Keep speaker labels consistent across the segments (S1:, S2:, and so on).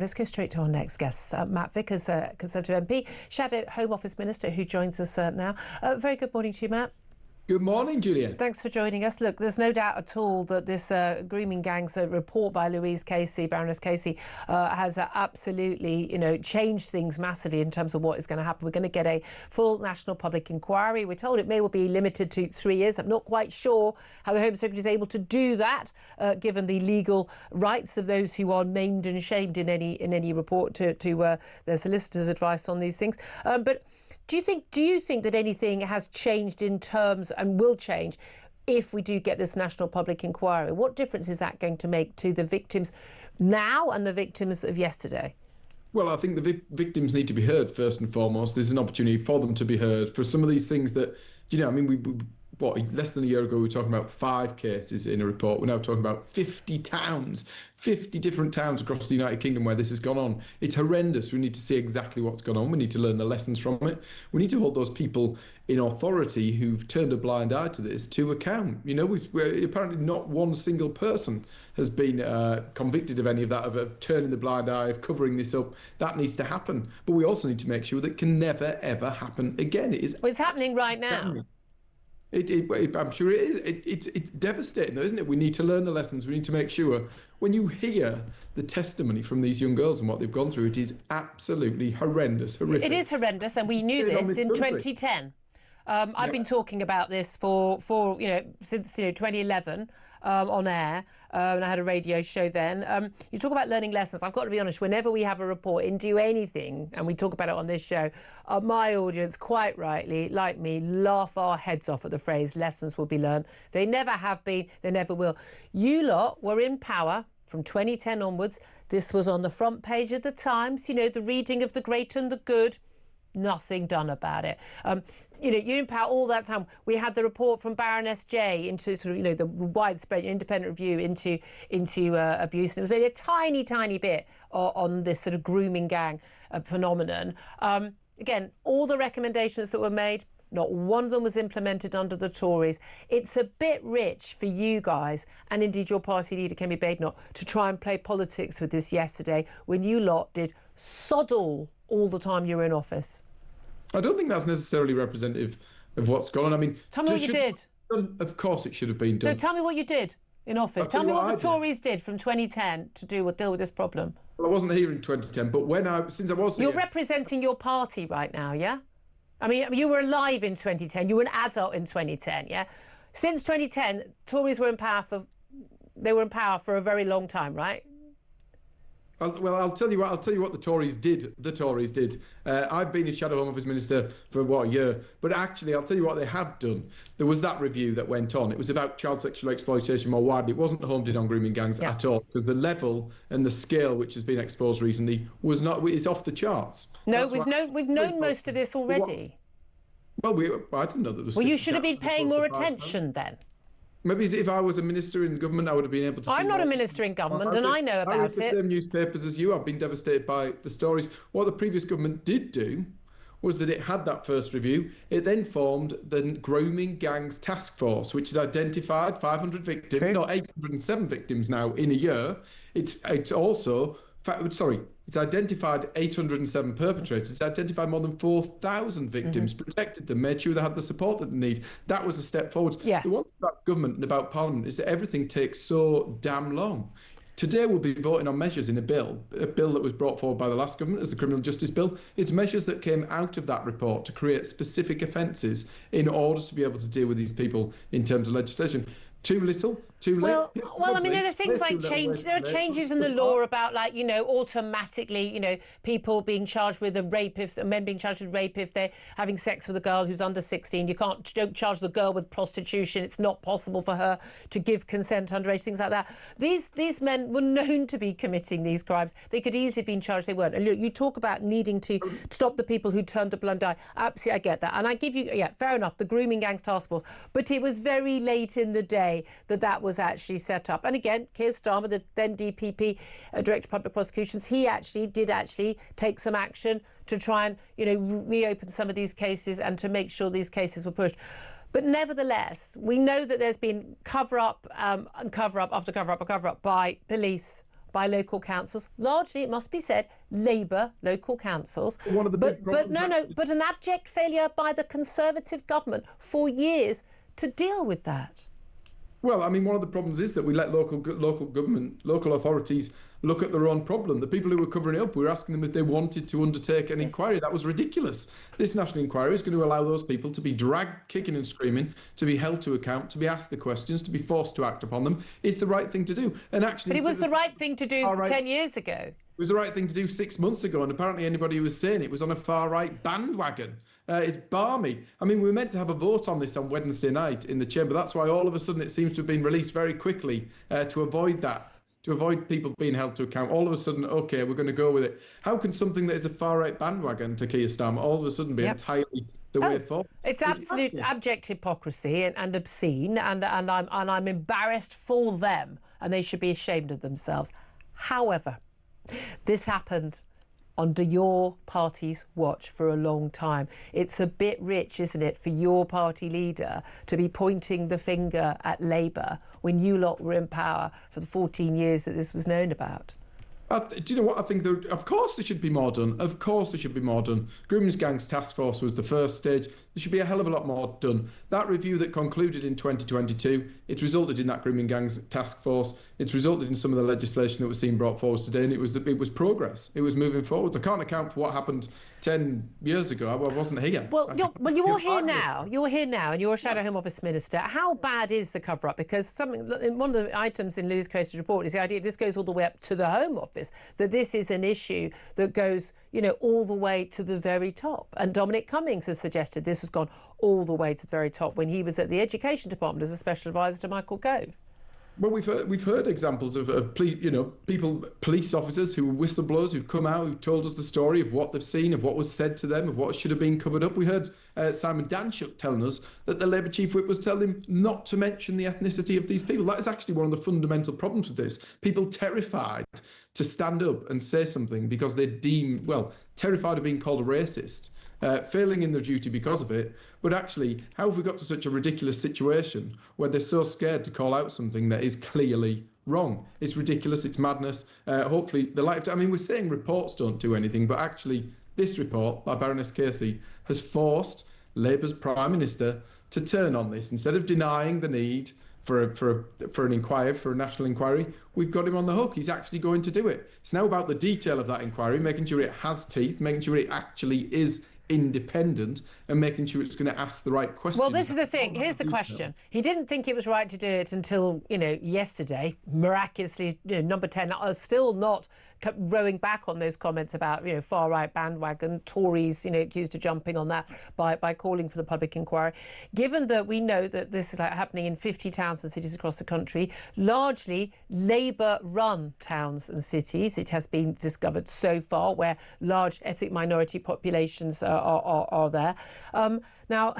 S1: Let's go straight to our next guest, Matt Vickers, Conservative MP, Shadow Home Office Minister, who joins us now. Very good morning to you, Matt.
S2: Good morning, Julia.
S1: Thanks for joining us. Look, there's no doubt at all that this grooming gang's report by Louise Casey, Baroness Casey, has absolutely, changed things massively in terms of what is going to happen. We're going to get a full national public inquiry. We're told it may well be limited to 3 years. I'm not quite sure how the Home Secretary is able to do that, given the legal rights of those who are named and shamed in any report to their solicitor's advice on these things. But do you think that anything has changed in terms and will change if we do get this national public inquiry? What difference is that going to make to the victims now and the victims of yesterday?
S2: Well, I think the victims need to be heard first and foremost. There's an opportunity for them to be heard for some of these things that, less than a year ago we were talking about 5 cases in a report. We're now talking about 50 towns, 50 different towns across the United Kingdom where this has gone on. It's horrendous. We need to see exactly what's gone on. We need to learn the lessons from it. We need to hold those people in authority who've turned a blind eye to this to account. Apparently not one single person has been convicted of any of that, of turning the blind eye, of covering this up. That needs to happen. But we also need to make sure that can never, ever happen again.
S1: It's happening right now.
S2: I'm sure it is. It's devastating, though, isn't it? We need to learn the lessons. We need to make sure when you hear the testimony from these young girls and what they've gone through, it is absolutely horrendous, horrific.
S1: It is horrendous, and we knew this in 2010. I've been talking about this since 2011 on air, and I had a radio show then. You talk about learning lessons. I've got to be honest, whenever we have a report into anything, and we talk about it on this show, my audience, quite rightly, like me, laugh our heads off at the phrase, lessons will be learned. They never have been, they never will. You lot were in power from 2010 onwards. This was on the front page of the Times, the reading of the great and the good. Nothing done about it. You're in power all that time. We had the report from Baroness J into the widespread independent review into abuse. And it was only a tiny, tiny bit on this sort of grooming gang phenomenon. Again, all the recommendations that were made, not one of them was implemented under the Tories. It's a bit rich for you guys, and indeed your party leader, Kemi Badenoch, to try and play politics with this yesterday when you lot did SOD all the time you were in office.
S2: I don't think that's necessarily representative of what's gone on. I mean,
S1: tell me what you did.
S2: Of course it should have been done.
S1: No, tell me what you did in office. Tell me what the Tories did from 2010 to deal with this problem.
S2: Well, I wasn't here in 2010, but since I was here...
S1: You're representing your party right now, yeah? I mean, you were alive in 2010. You were an adult in 2010, yeah? Since 2010, Tories were in power for a very long time, right?
S2: I'll tell you what the Tories did. I've been a Shadow Home Office Minister for, a year? But actually, I'll tell you what they have done. There was that review that went on. It was about child sexual exploitation more widely. It wasn't homed in on grooming gangs at all, because the level and the scale which has been exposed recently is off the charts.
S1: No, we've known most of this already.
S2: I didn't know that there was...
S1: Well, you should have been paying more attention then.
S2: Maybe if I was a minister in government, I would have been able to see...
S1: I'm not a minister in government, and I know about it.
S2: I read the same newspapers as you. I've been devastated by the stories. What the previous government did do was that it had that first review. It then formed the Grooming Gangs Task Force, which has identified 500 victims, not 807 victims now in a year. It's identified 807 perpetrators. It's identified more than 4,000 victims, protected them, made sure they had the support that they need. That was a step forward.
S1: Yes.
S2: The one thing about government and about Parliament is that everything takes so damn long. Today we'll be voting on measures in a bill that was brought forward by the last government as the Criminal Justice Bill. It's measures that came out of that report to create specific offences in order to be able to deal with these people in terms of legislation. Too little? Too late?
S1: Well, I mean, there are things like there are changes in the law about, automatically, people being charged with a rape, men being charged with rape if they're having sex with a girl who's under 16. You don't charge the girl with prostitution. It's not possible for her to give consent underage, things like that. These men were known to be committing these crimes. They could easily have been charged. They weren't. And look, you talk about needing to stop the people who turned a blind eye. Absolutely, I get that. And I give you, fair enough, the Grooming Gangs Task Force. But it was very late in the day that was actually set up. And again, Keir Starmer, the then DPP, Director of Public Prosecutions, he did take some action to try and, reopen some of these cases and to make sure these cases were pushed. But nevertheless, we know that there's been cover-up and cover-up after cover-up and cover-up by police, by local councils, largely, it must be said, Labour local councils.
S2: One of the big problems,
S1: but an abject failure by the Conservative government for years to deal with that.
S2: Well, I mean, one of the problems is that we let local government, local authorities look at their own problem. The people who were covering it up, we were asking them if they wanted to undertake an inquiry. That was ridiculous. This national inquiry is going to allow those people to be dragged kicking and screaming, to be held to account, to be asked the questions, to be forced to act upon them. It's the right thing to do. And actually,
S1: but it was the right thing to do 10 years ago. It
S2: was the right thing to do 6 months ago, and apparently anybody who was saying it was on a far-right bandwagon. It's balmy. I mean, we were meant to have a vote on this on Wednesday night in the chamber. That's why all of a sudden it seems to have been released very quickly to avoid that, to avoid people being held to account. All of a sudden, OK, we're going to go with it. How can something that is a far-right bandwagon, to Keir Starmer, all of a sudden be entirely the way forward?
S1: It's absolute abject hypocrisy and obscene, and I'm embarrassed for them, and they should be ashamed of themselves. However, this happened under your party's watch for a long time. It's a bit rich, isn't it, for your party leader to be pointing the finger at Labour when you lot were in power for the 14 years that this was known about?
S2: Do you know what? I think of course there should be more done. Of course there should be more done. Grooming Gangs Task Force was the first stage. There should be a hell of a lot more done. That review that concluded in 2022, it resulted in that Grooming Gangs Task Force. It's resulted in some of the legislation that was being brought forward today, and it was progress. It was moving forwards. I can't account for what happened 10 years ago. I wasn't here.
S1: Well, you're here now. You're here now, and you're a Shadow Home Office Minister. How bad is the cover-up? Because one of the items in Lewis Coaster's report is the idea this goes all the way up to the Home Office, that this is an issue that goes, all the way to the very top. And Dominic Cummings has suggested this has gone all the way to the very top when he was at the Education Department as a special advisor to Michael Gove.
S2: Well, we've heard examples of police officers who were whistleblowers who've come out, who've told us the story of what they've seen, of what was said to them, of what should have been covered up. We heard Simon Danshuk telling us that the Labour chief whip was telling him not to mention the ethnicity of these people. That is actually one of the fundamental problems with this. People terrified to stand up and say something because they're terrified of being called a racist. Failing in their duty because of it. But actually, how have we got to such a ridiculous situation where they're so scared to call out something that is clearly wrong? It's ridiculous. It's madness. Hopefully, we're saying reports don't do anything, but actually, this report by Baroness Casey has forced Labour's Prime Minister to turn on this. Instead of denying the need for an inquiry, for a national inquiry, we've got him on the hook. He's actually going to do it. It's now about the detail of that inquiry, making sure it has teeth, making sure it actually is independent, and making sure it's going to ask the right questions.
S1: Well, this is the thing. Here's the question. He didn't think it was right to do it until, yesterday. Miraculously, Number 10 are still not rowing back on those comments about, far-right bandwagon, Tories, accused of jumping on that by calling for the public inquiry. Given that we know that this is happening in 50 towns and cities across the country, largely Labour-run towns and cities, it has been discovered so far, where large ethnic minority populations are there. Now,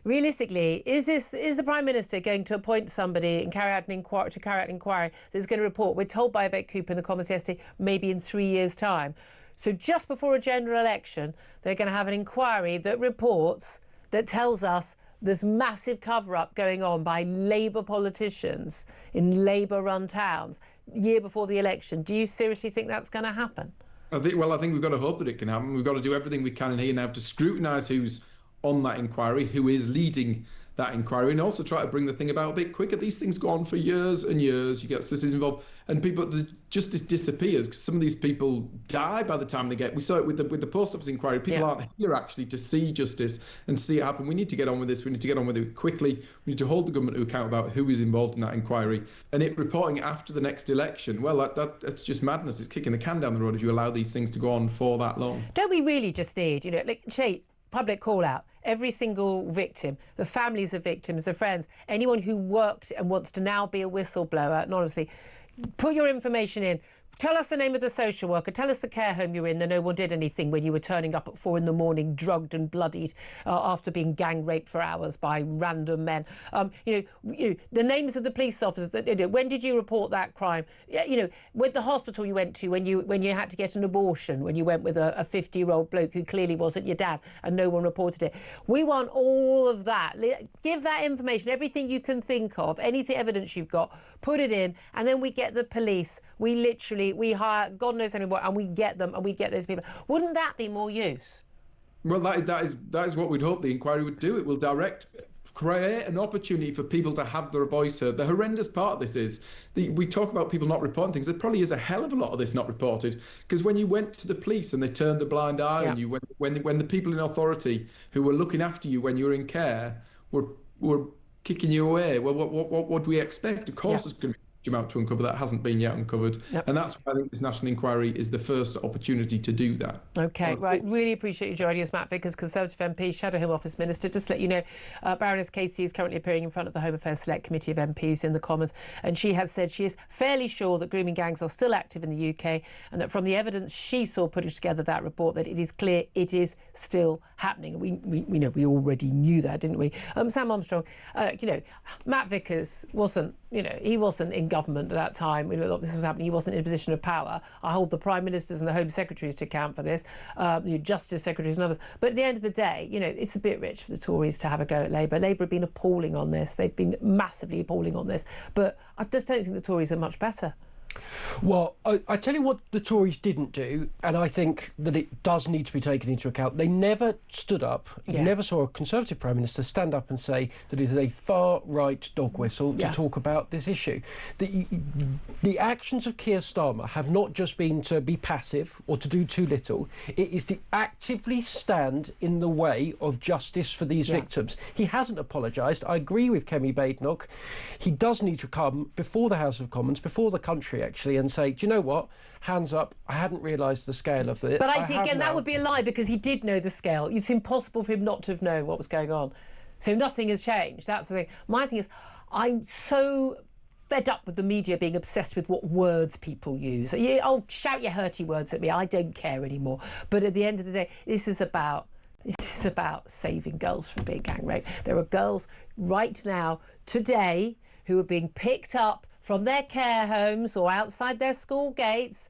S1: realistically, is the Prime Minister going to appoint somebody and carry out an inquiry that's going to report? We're told by Yvette Cooper in the Commons yesterday, maybe in 3 years' time. So just before a general election, they're going to have an inquiry that tells us there's massive cover-up going on by Labour politicians in Labour-run towns year before the election. Do you seriously think that's going to happen?
S2: I think we've got to hope that it can happen. We've got to do everything we can in here now to scrutinise who's on that inquiry, who is leading that inquiry, and also try to bring the thing about a bit quicker. These things go on for years and years. You get solicitors involved, and the justice disappears because some of these people die by the time they get. We saw it with the post office inquiry. People aren't here actually to see justice and see it happen. We need to get on with this. We need to get on with it quickly. We need to hold the government to account about who is involved in that inquiry, and it reporting after the next election. Well, that's just madness. It's kicking the can down the road if you allow these things to go on for that long.
S1: Don't we really just need, public call out? Every single victim, the families of victims, the friends, anyone who worked and wants to now be a whistleblower, anonymously, put your information in. Tell us the name of the social worker. Tell us the care home you're in that no one did anything when you were turning up at 4 a.m, drugged and bloodied after being gang raped for hours by random men. The names of the police officers. When did you report that crime? With the hospital you went to when you had to get an abortion, when you went with a 50-year-old bloke who clearly wasn't your dad and no one reported it. We want all of that. Give that information, everything you can think of, anything evidence you've got, put it in, and then we get the police. We literally literally, we hire God knows anymore, and we get them, and we get those people. Wouldn't that be more use?
S2: Well, that is what we'd hope the inquiry would do. It will create an opportunity for people to have their voice heard. The horrendous part of this is we talk about people not reporting things. There probably is a hell of a lot of this not reported, because when you went to the police and they turned the blind eye on you, when the people in authority who were looking after you when you were in care were kicking you away, well, what would we expect? Of course, it's going to be amount to uncover that hasn't been yet uncovered. Yep. And that's why I think this national inquiry is the first opportunity to do that.
S1: OK, right. Really appreciate you joining us, Matt Vickers, Conservative MP, Shadow Home Office Minister. Just to let you know, Baroness Casey is currently appearing in front of the Home Affairs Select Committee of MPs in the Commons, and she has said she is fairly sure that grooming gangs are still active in the UK, and that from the evidence she saw putting together that report, that it is clear it is still happening. We already knew that, didn't we? Sam Armstrong, Matt Vickers wasn't, he wasn't in government at that time. This was happening. He wasn't in a position of power. I hold the Prime Ministers and the Home Secretaries to account for this, Justice Secretaries and others. But at the end of the day, it's a bit rich for the Tories to have a go at Labour. Labour have been appalling on this. They've been massively appalling on this. But I just don't think the Tories are much better.
S3: Well, I tell you what the Tories didn't do, and I think that it does need to be taken into account. They never stood up, you never saw a Conservative Prime Minister stand up and say that it is a far-right dog whistle to talk about this issue. The actions of Keir Starmer have not just been to be passive or to do too little. It is to actively stand in the way of justice for these victims. He hasn't apologised. I agree with Kemi Badenoch. He does need to come before the House of Commons, before the country, actually, and say, do you know what? Hands up. I hadn't realised the scale of it.
S1: But I see, again, that would be a lie, because he did know the scale. It's impossible for him not to have known what was going on. So nothing has changed. That's the thing. My thing is, I'm so fed up with the media being obsessed with what words people use. Oh, shout your hurty words at me. I don't care anymore. But at the end of the day, this is about saving girls from being gang raped. There are girls right now, today, who are being picked up from their care homes or outside their school gates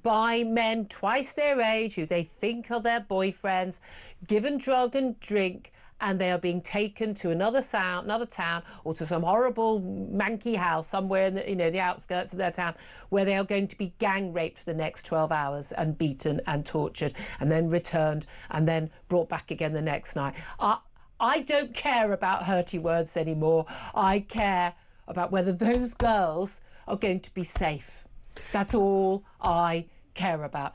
S1: by men twice their age who they think are their boyfriends, given drug and drink, and they are being taken to another town, or to some horrible manky house somewhere in the outskirts of their town, where they are going to be gang raped for the next 12 hours and beaten and tortured, and then returned and then brought back again the next night. I don't care about hurty words anymore. I care about whether those girls are going to be safe. That's all I care about.